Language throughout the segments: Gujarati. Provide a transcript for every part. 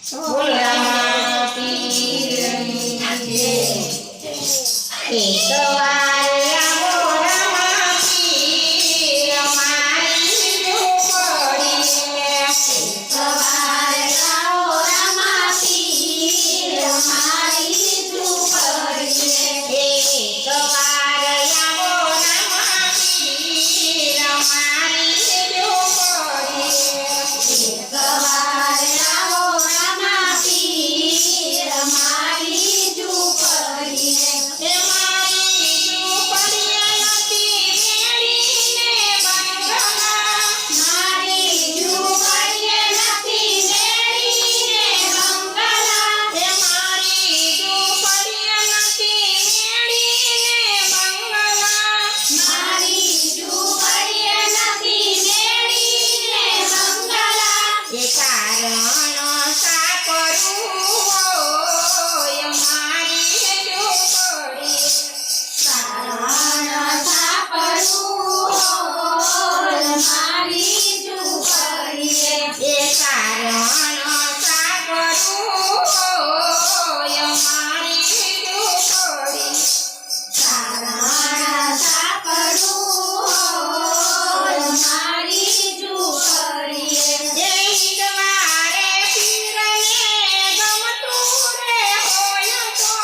ભોલા પીરની જય એકવાર આવો રામા પીર મારી ઝૂંપડીએ એકવાર આવો રામા પીર મારી ઝૂંપડીએ એકવાર આવો રામા પીર મારી ઝૂંપડીએ એકવાર આવો રામા પીર મારી ઝૂંપડીએ એ મારી ઝૂંપડીએ નથી મેળીને બંગલા મારી ઝૂંપડીએ નથી મેળીને બંગલા એ મારી ઝૂંપડીએ નથી મેળીને બંગલા મારી ઝૂંપડીએ નથી મેળીને બંગલા એ કારણ સાપરું હોય મારી ઝૂંપડીએ કારણ સાપરું હોય મારી ઝૂંપડીએ એ કારણ સાપરું હોય મારી ઝૂંપડીએ કારણ સાપરું હોય મારી ઝૂંપડીએ એ ઈદવારે પીરને ગમતું રે હોય તો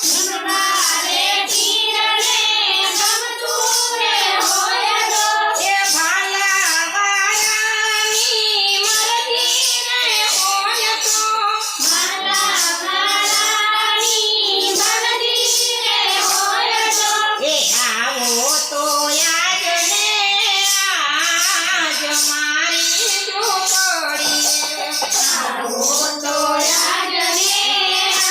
ઈદવારે પીરને ગમતું રે હોય તો એ ભાલાવાળાની મરજી રે હોય તો માલાવાળાની મરજી રે હોય તો એ આવો તો આજ ને આજ મારી ઝૂંપડીએ આવો તો રાજને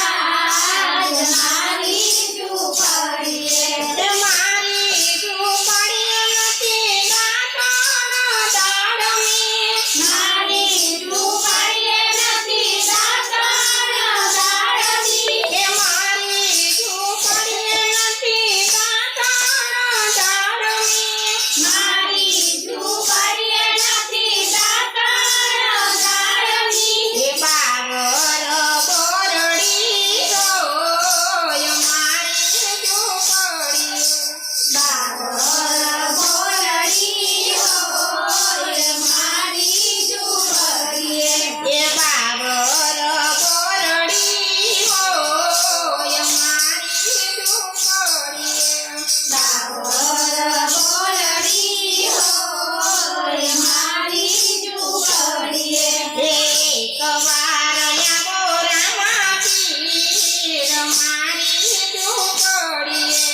આજ મારી ઝૂંપડીએ એ મારી ઝૂંપડીએ નથી દાંતણ દાડમી મારી ઝૂંપડીએ નથી દાંતણ દાડમી એ મારી ઝૂંપડીએ નથી દાંતણ દાડમી મારી ઝૂંપડીએ નથી દાંતણ દાડમી એ બાવર બોરડી હોય મારી ઝૂંપડીએ બાવર બોરડી હોય મારી ઝૂંપડીએ એ બાવર બોરડી હોય મારી ઝૂંપડીએ બાવર બોરડી હોય મારી ઝૂંપડીએ એકવાર આવો રામા પીર મારી ઝૂંપડીએ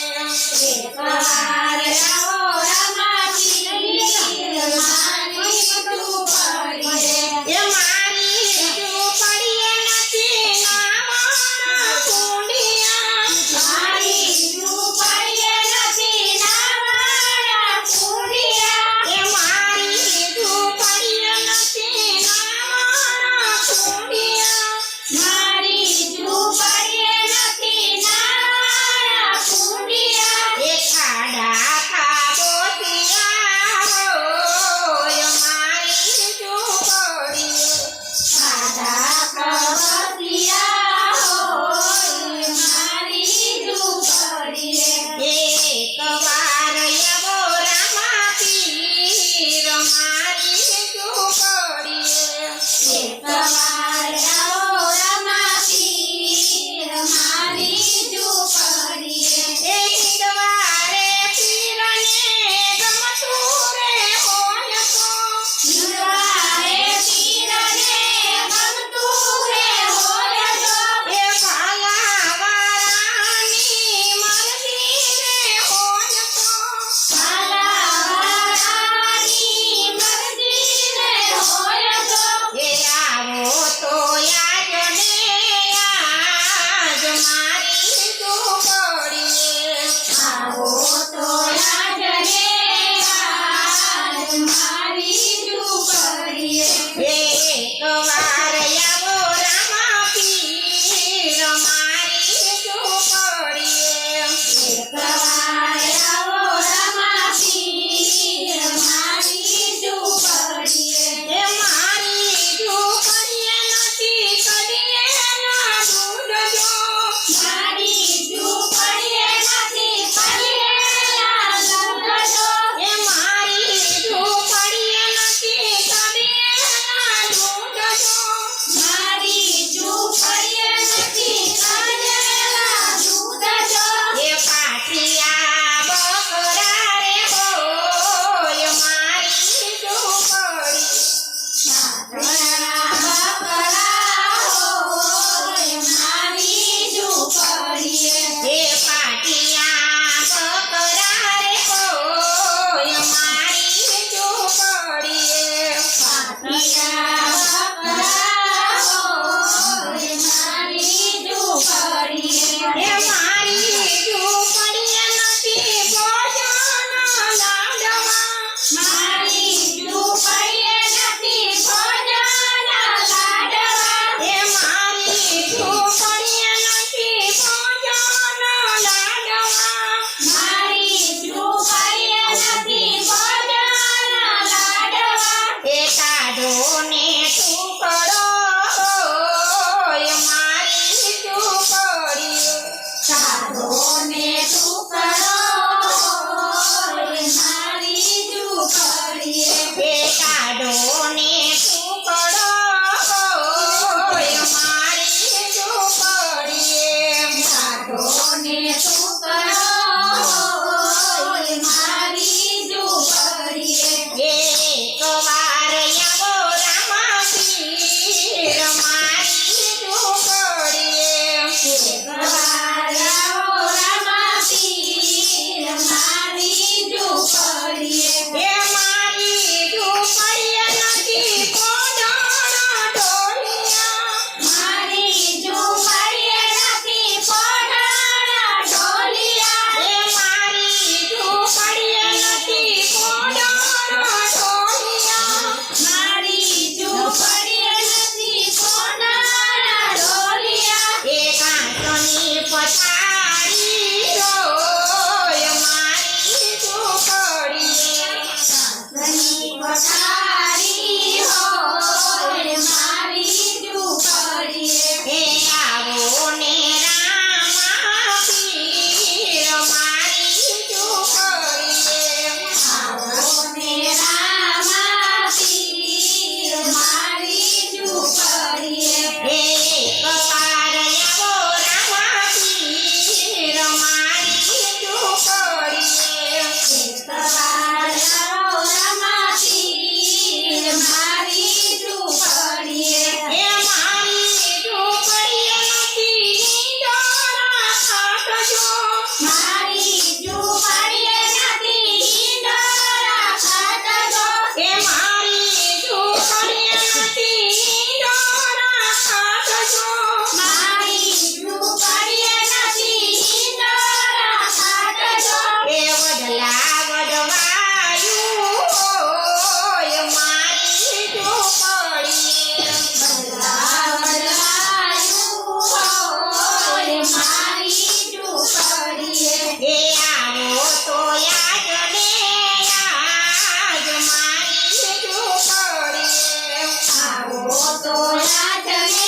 એકવાર આવો રામા પીર મારી ઝૂંપડીએ એ મારી ઝૂંપડીએ નથી નાવાના કુંડિયા મારી ઝૂંપડીએ નથી નાવાના કુંડિયા એ મારી ઝૂંપડીએ નથી નાવાના કુંડિયા મારી ઝૂંપડીએ નથી નાવાના કુંડિયા એ ખાડા રાજને